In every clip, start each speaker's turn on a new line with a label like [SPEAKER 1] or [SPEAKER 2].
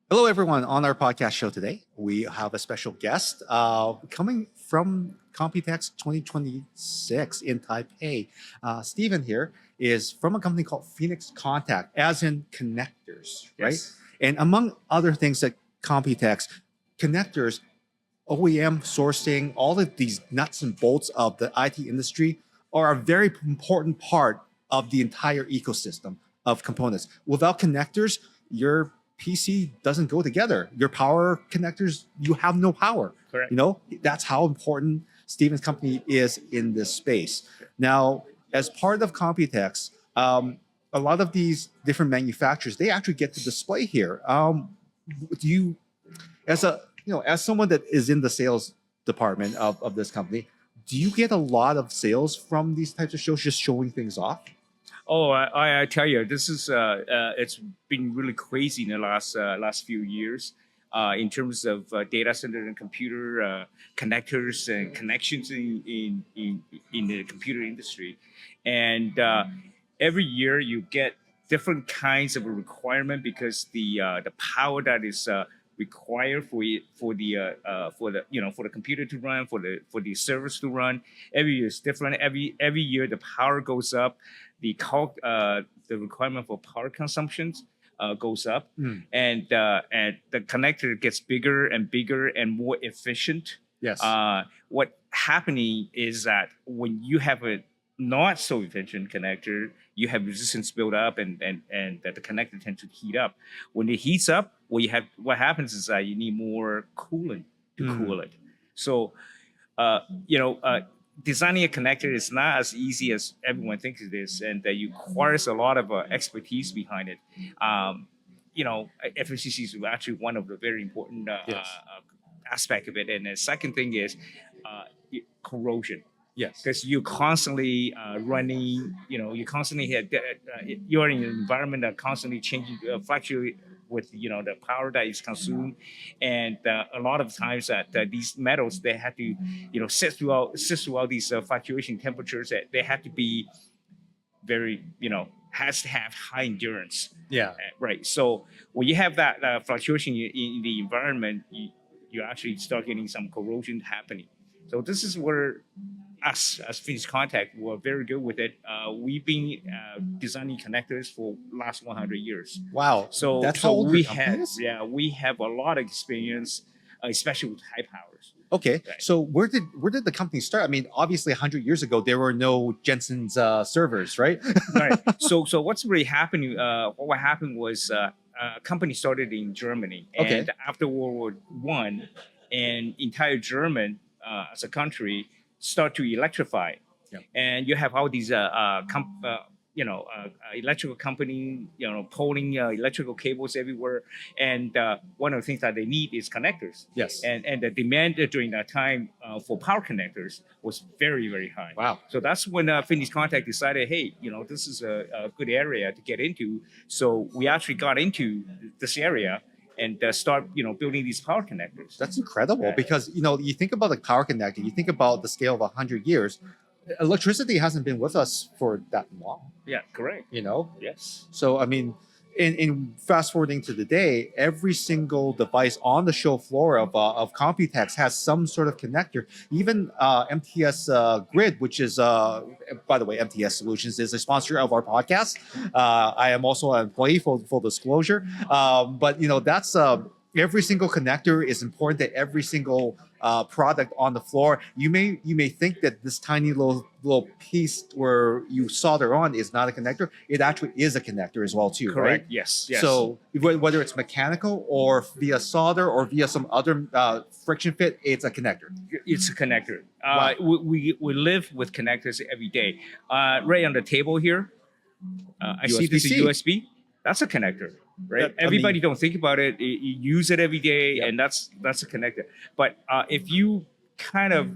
[SPEAKER 1] Hello, everyone. On our podcast show today, we have a special guest coming from Computex 2026 in Taipei. Stephen here is from a company called Phoenix Contact, as in connectors, right?
[SPEAKER 2] Yes.
[SPEAKER 1] And among other things that Computex, connectors, OEM sourcing, all of these nuts and bolts of the IT industry are a very important part of the entire ecosystem of components. Without connectors, your PC doesn't go together. Your power connectors, you have no power.
[SPEAKER 2] Correct.
[SPEAKER 1] That's how important Stephen's company is in this space. Now, as part of Computex, a lot of these different manufacturers, they actually get to display here. Do you, as someone that is in the sales department of this company, do you get a lot of sales from these types of shows, just showing things off?
[SPEAKER 2] Oh, I tell you, this is it's been really crazy in the last few years in terms of data center and computer connectors and connections in the computer industry, and every year you get different kinds of a requirement because the power that is required for the computer to run, for the servers to run, every year is different. Every year the power goes up, the requirement for power consumptions goes up, and the connector gets bigger and bigger and more efficient.
[SPEAKER 1] Yes.
[SPEAKER 2] What happening is that when you have a not so efficient connector, you have resistance build up, and that the connector tends to heat up. When it heats up, what happens is that you need more coolant to cool it. So, designing a connector is not as easy as everyone thinks it is, and that requires a lot of expertise behind it. Efficiency is actually one of the very important aspect of it. And the second thing is corrosion.
[SPEAKER 1] Yes.
[SPEAKER 2] Because you're constantly running, you constantly you're in an environment that constantly changing, fluctuate with the power that is consumed, and a lot of times that these metals, they have to sit throughout these fluctuation temperatures. That they have to be very has to have high endurance.
[SPEAKER 1] Yeah.
[SPEAKER 2] Right. So when you have that fluctuation in the environment, you actually start getting some corrosion happening. So this is where us as Phoenix Contact were very good with it. We've been designing connectors for last 100 years.
[SPEAKER 1] Wow.
[SPEAKER 2] So
[SPEAKER 1] That's
[SPEAKER 2] so
[SPEAKER 1] how old
[SPEAKER 2] we
[SPEAKER 1] your company
[SPEAKER 2] have
[SPEAKER 1] is?
[SPEAKER 2] we have a lot of experience, especially with high powers.
[SPEAKER 1] Okay.
[SPEAKER 2] Right.
[SPEAKER 1] So where did the company start? I mean, obviously 100 years ago there were no Jensen's servers, right?
[SPEAKER 2] Right. So what's really happening? What happened was a company started in Germany, and
[SPEAKER 1] Okay.
[SPEAKER 2] after World War One, and entire German as a country start to electrify,
[SPEAKER 1] Yep.
[SPEAKER 2] and you have all these electrical company, pulling electrical cables everywhere, and one of the things that they need is connectors.
[SPEAKER 1] Yes.
[SPEAKER 2] And the demand during that time for power connectors was very, very high.
[SPEAKER 1] Wow.
[SPEAKER 2] So that's when Phoenix Contact decided, hey, this is a good area to get into. So we actually got into this area and start building these power connectors.
[SPEAKER 1] That's incredible
[SPEAKER 2] Right.
[SPEAKER 1] because you think about the power connector, you think about the scale of 100 years. Electricity hasn't been with us for that long,
[SPEAKER 2] Yeah, correct. Yes.
[SPEAKER 1] So I mean, in fast forwarding to the day, every single device on the show floor of Computex has some sort of connector. Even MTS Grid, which is by the way, MTS Solutions is a sponsor of our podcast. I am also an employee, for full disclosure. But that's every single connector is important to every single product on the floor. You may think that this tiny little piece where you solder on is not a connector. It actually is a connector as well too,
[SPEAKER 2] Correct.
[SPEAKER 1] right?
[SPEAKER 2] Yes.
[SPEAKER 1] So whether it's mechanical or via solder or via some other friction fit, it's a connector.
[SPEAKER 2] It's a connector.
[SPEAKER 1] Wow.
[SPEAKER 2] We live with connectors every day. Right on the table here, I see this is
[SPEAKER 1] USB-C.
[SPEAKER 2] USB. That's a connector, right?
[SPEAKER 1] I
[SPEAKER 2] Everybody
[SPEAKER 1] mean-
[SPEAKER 2] don't think about it. You use it every day,
[SPEAKER 1] Yep.
[SPEAKER 2] and that's a connector. But if you kind of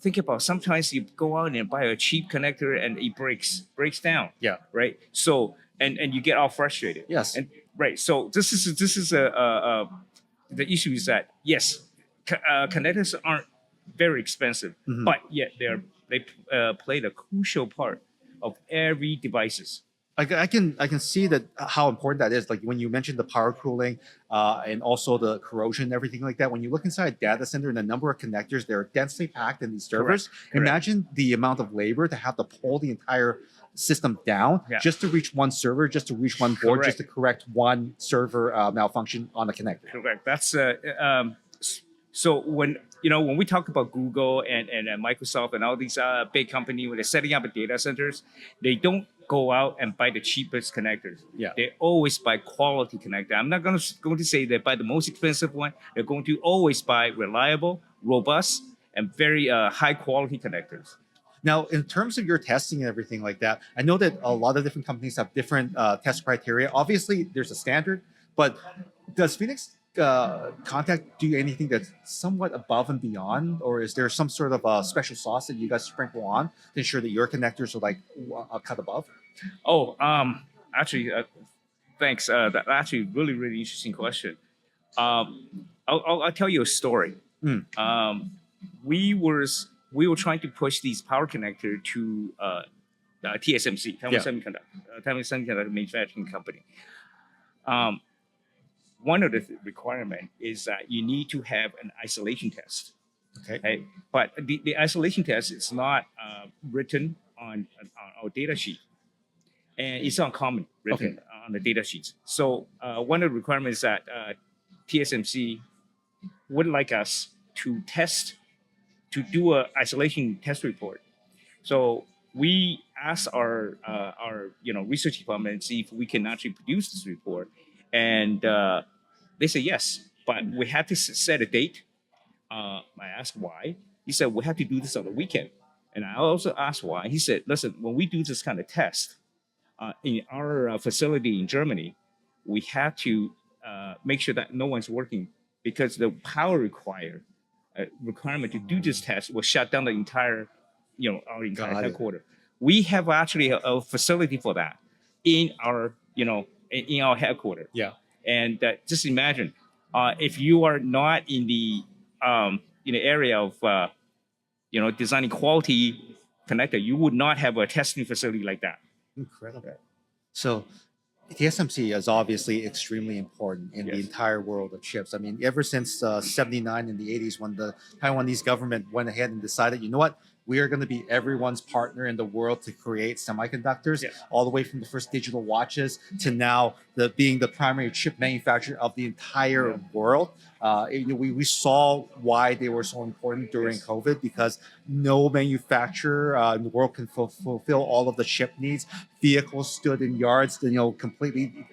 [SPEAKER 2] think about, sometimes you go out and buy a cheap connector and it breaks down.
[SPEAKER 1] Yeah.
[SPEAKER 2] Right. So and you get all frustrated.
[SPEAKER 1] Yes.
[SPEAKER 2] And right. So this is the issue is that yes, connectors aren't very expensive,
[SPEAKER 1] Mhm.
[SPEAKER 2] but yet they play the crucial part of every devices.
[SPEAKER 1] I can see that how important that is. Like when you mentioned the power cooling, and also the corrosion and everything like that. When you look inside a data center and the number of connectors, they're densely packed in these servers.
[SPEAKER 2] Correct.
[SPEAKER 1] Imagine the amount of labor to have to pull the entire system down
[SPEAKER 2] Yeah.
[SPEAKER 1] just to reach one server, just to reach one board, just
[SPEAKER 2] Correct.
[SPEAKER 1] to correct one server malfunction on the connector.
[SPEAKER 2] Correct. That's so when we talk about Google and Microsoft and all these big companies when they're setting up data centers, they don't go out and buy the cheapest connectors.
[SPEAKER 1] Yeah.
[SPEAKER 2] They always buy quality connector. I'm not going to say they buy the most expensive one. They're going to always buy reliable, robust, and very high quality connectors.
[SPEAKER 1] Now, in terms of your testing and everything like that, I know that a lot of different companies have different test criteria. Obviously, there's a standard, but does Phoenix Contact do anything that's somewhat above and beyond, or is there some sort of special sauce that you guys sprinkle on to ensure that your connectors are like a cut above?
[SPEAKER 2] Oh, actually, thanks. That's actually really interesting question. I'll tell you a story. We were trying to push these power connector to TSMC, Taiwan
[SPEAKER 1] Yeah.
[SPEAKER 2] Semiconductor, Taiwan Semiconductor manufacturing company. One of the requirement is that you need to have an isolation test.
[SPEAKER 1] Okay.
[SPEAKER 2] But the isolation test is not written on our data sheet, and it's not common written on the data sheets. So one of the requirements that TSMC would like us to test to do a isolation test report. So we asked our research department to see if we can actually produce this report, and they said yes, but we had to set a date. I asked why. He said we have to do this on the weekend, and I also asked why. He said, listen, when we do this kind of test in our facility in Germany, we have to make sure that no one's working because the power requirement to do this test will shut down the entire, our entire
[SPEAKER 1] Got it.
[SPEAKER 2] headquarters. We have actually a facility for that in our, in our headquarters.
[SPEAKER 1] Yeah.
[SPEAKER 2] And just imagine if you are not in the area of designing quality connector, you would not have a testing facility like that.
[SPEAKER 1] Incredible. So TSMC is obviously extremely important in the
[SPEAKER 2] Yes.
[SPEAKER 1] entire world of chips. I mean, ever since '79 in the '80s, when the Taiwanese government went ahead and decided, you know what, we are going to be everyone's partner in the world to create semiconductors,
[SPEAKER 2] Yes.
[SPEAKER 1] all the way from the first digital watches to now being the primary chip manufacturer of the entire world. We saw why they were so important during
[SPEAKER 2] Yes.
[SPEAKER 1] COVID, because no manufacturer in the world can fulfill all of the chip needs. Vehicles stood in yards, completely,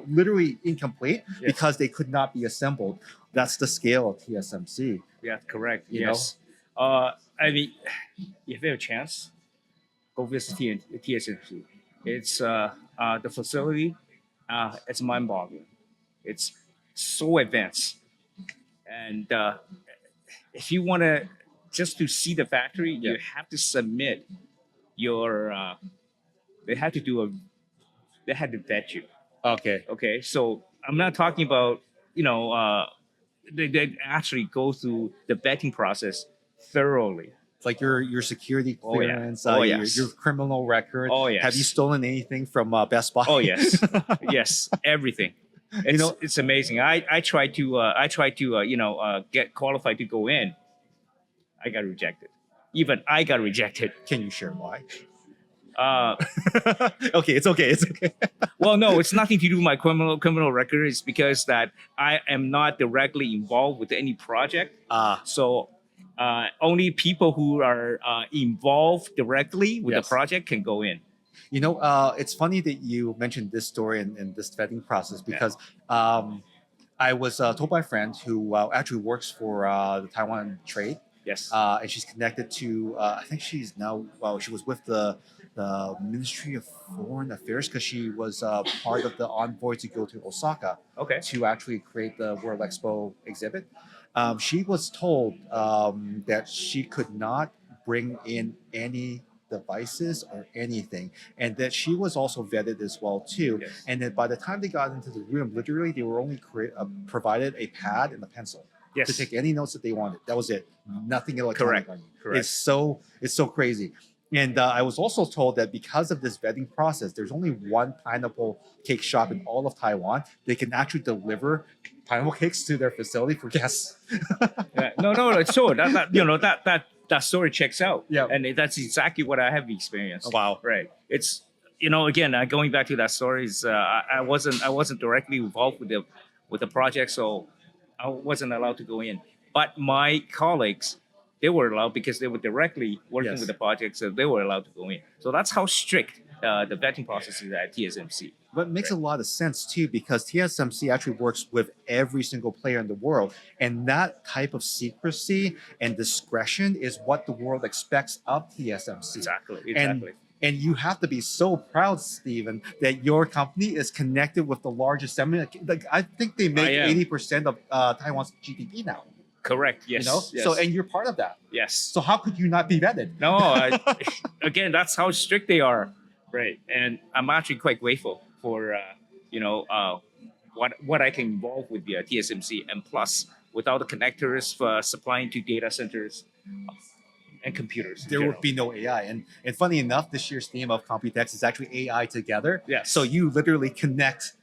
[SPEAKER 1] literally incomplete
[SPEAKER 2] Yes.
[SPEAKER 1] because they could not be assembled. That's the scale of TSMC.
[SPEAKER 2] Yeah, correct.
[SPEAKER 1] You
[SPEAKER 2] Yes. I mean, if you have a chance, go visit TSMC. It's the facility. It's mind-boggling. It's so advanced, and if you want to just to see the factory, you have to submit your. They had to do a. They had to vet you.
[SPEAKER 1] Okay.
[SPEAKER 2] Okay, so I'm not talking about they actually go through the vetting process thoroughly.
[SPEAKER 1] It's like your security
[SPEAKER 2] Oh, yeah.
[SPEAKER 1] clearance,
[SPEAKER 2] Oh,
[SPEAKER 1] your,
[SPEAKER 2] yes.
[SPEAKER 1] your criminal record.
[SPEAKER 2] Oh, yes.
[SPEAKER 1] Have you stolen anything from Best Buy?
[SPEAKER 2] Oh yes, yes, everything. It's,
[SPEAKER 1] know-
[SPEAKER 2] it's amazing. I tried to get qualified to go in. I got rejected. Even I got rejected.
[SPEAKER 1] Can you share why?
[SPEAKER 2] Uh,
[SPEAKER 1] Okay, it's okay. It's okay.
[SPEAKER 2] well, no, it's nothing to do with my criminal record. It's because that I am not directly involved with any project. So only people who are involved directly with
[SPEAKER 1] Yes.
[SPEAKER 2] the project can go in.
[SPEAKER 1] It's funny that you mentioned this story and this vetting process, because I was told by a friend who actually works for the Taiwan Trade,
[SPEAKER 2] Yes.
[SPEAKER 1] and she's connected to, I think she's now, she was with the Ministry of Foreign Affairs, because she was part of the envoy to go to Osaka
[SPEAKER 2] Okay.
[SPEAKER 1] to actually create the World Expo exhibit. She was told that she could not bring in any devices or anything, and that she was also vetted as well too.
[SPEAKER 2] Yes.
[SPEAKER 1] And that by the time they got into the room, literally they were only provided a pad and a pencil
[SPEAKER 2] Yes.
[SPEAKER 1] to take any notes that they wanted. That was it. Nothing electronic.
[SPEAKER 2] Correct.
[SPEAKER 1] on you.
[SPEAKER 2] Correct.
[SPEAKER 1] It's so crazy. And I was also told that because of this vetting process, there's only one pineapple cake shop in all of Taiwan. They can actually deliver pineapple cakes to their facility for guests.
[SPEAKER 2] Yeah. No. Sure. That story checks out.
[SPEAKER 1] Yeah.
[SPEAKER 2] And that's exactly what I have experienced.
[SPEAKER 1] Wow.
[SPEAKER 2] Right. It's again, going back to that story is I wasn't directly involved with the project, so I wasn't allowed to go in. But my colleagues, they were allowed because they were directly working
[SPEAKER 1] Yes.
[SPEAKER 2] with the project, so they were allowed to go in. So that's how strict the vetting process is at TSMC.
[SPEAKER 1] But it makes a lot of sense too, because TSMC actually works with every single player in the world. And that type of secrecy and discretion is what the world expects of TSMC.
[SPEAKER 2] Exactly.
[SPEAKER 1] And you have to be so proud, Stephen, that your company is connected with the largest like I think they make
[SPEAKER 2] am.
[SPEAKER 1] 80% of Taiwan's GDP now.
[SPEAKER 2] Correct. Yes.
[SPEAKER 1] Yes.
[SPEAKER 2] Yes.
[SPEAKER 1] And you're part of that.
[SPEAKER 2] yes.
[SPEAKER 1] So how could you not be vetted?
[SPEAKER 2] No, again, that's how strict they are, right? And I'm actually quite grateful for what I can involve with the TSMC, and plus without the connectors for supplying to data centers and computers.
[SPEAKER 1] There would be no AI. And funny enough, this year's theme of Computex is actually AI together.
[SPEAKER 2] Yes.
[SPEAKER 1] So you literally connect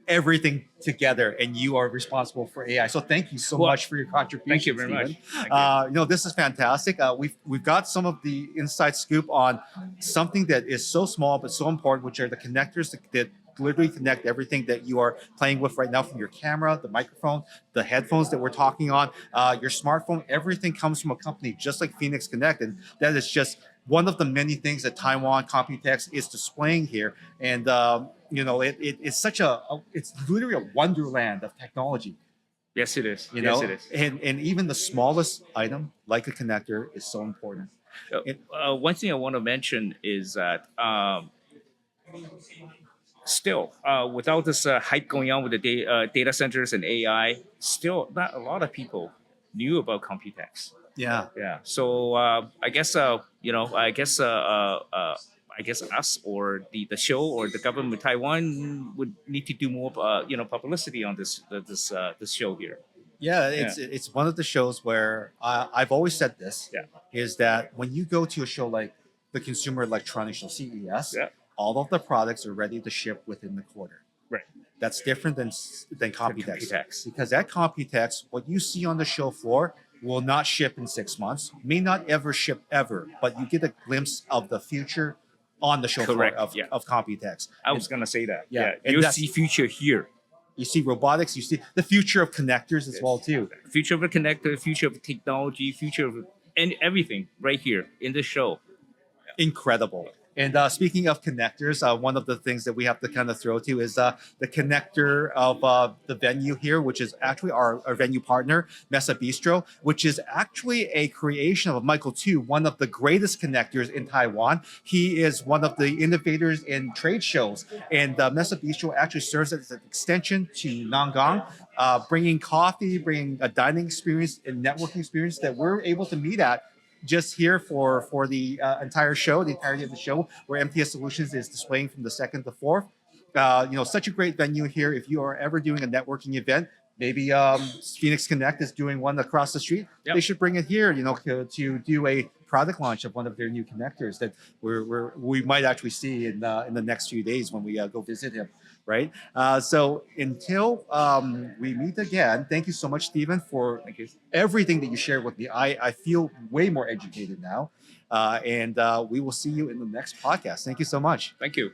[SPEAKER 1] everything together, and you are responsible for AI. So thank you so much for your contribution.
[SPEAKER 2] Thank you very
[SPEAKER 1] Stephen.
[SPEAKER 2] much. Thank you.
[SPEAKER 1] This is fantastic. We've got some of the inside scoop on something that is so small but so important, which are the connectors that literally connect everything that you are playing with right now, from your camera, the microphone, the headphones that we're talking on, your smartphone. Everything comes from a company just like Phoenix Connect, and that is just one of the many things that Taiwan Computex is displaying here. And it's such it's literally a wonderland of technology.
[SPEAKER 2] Yes, it is.
[SPEAKER 1] Yes,
[SPEAKER 2] it is.
[SPEAKER 1] And even the smallest item, like a connector, is so important.
[SPEAKER 2] One thing I want to mention is that still, without this hype going on with the data centers and AI, still not a lot of people knew about Computex.
[SPEAKER 1] Yeah.
[SPEAKER 2] Yeah. So I guess I guess us or the show or the government of Taiwan would need to do more publicity on this show here.
[SPEAKER 1] Yeah, it's one of the shows where I've always said this.
[SPEAKER 2] Yeah.
[SPEAKER 1] Is that when you go to a show like the Consumer Electronics Show, CES,
[SPEAKER 2] Yeah.
[SPEAKER 1] all of the products are ready to ship within the quarter.
[SPEAKER 2] Right.
[SPEAKER 1] That's different than Computex.
[SPEAKER 2] Computex.
[SPEAKER 1] Because at Computex, what you see on the show floor will not ship in 6 months, may not ever ship ever, but you get a glimpse of the future on the show
[SPEAKER 2] Correct,
[SPEAKER 1] floor
[SPEAKER 2] yeah.
[SPEAKER 1] of Computex.
[SPEAKER 2] I was gonna say that.
[SPEAKER 1] Yeah,
[SPEAKER 2] Yeah.
[SPEAKER 1] and
[SPEAKER 2] You
[SPEAKER 1] that's-
[SPEAKER 2] see future here.
[SPEAKER 1] You see robotics, you see the future of connectors as well too.
[SPEAKER 2] Future of the connector, future of technology, future of and everything right here in the show.
[SPEAKER 1] Incredible. And speaking of connectors, one of the things that we have to kind of throw to is the connector of the venue here, which is actually our venue partner, Mesa Bistro, which is actually a creation of Michael Tu, one of the greatest connectors in Taiwan. He is one of the innovators in trade shows. And Mesa Bistro actually serves as an extension to Nangang, bringing coffee, bringing a dining experience and networking experience that we're able to meet at just here for the entire show, the entirety of the show, where MTS Solutions is displaying from the 2nd to 4th. Such a great venue here. If you are ever doing a networking event, maybe Phoenix Connect is doing one across the street.
[SPEAKER 2] Yep.
[SPEAKER 1] They should bring it here, to do a product launch of one of their new connectors that we might actually see in the next few days when we go visit him. Right. So until we meet again, thank you so much, Stephen, for
[SPEAKER 2] Thank you.
[SPEAKER 1] everything that you shared with me. I feel way more educated now. And we will see you in the next podcast. Thank you so much.
[SPEAKER 2] Thank you.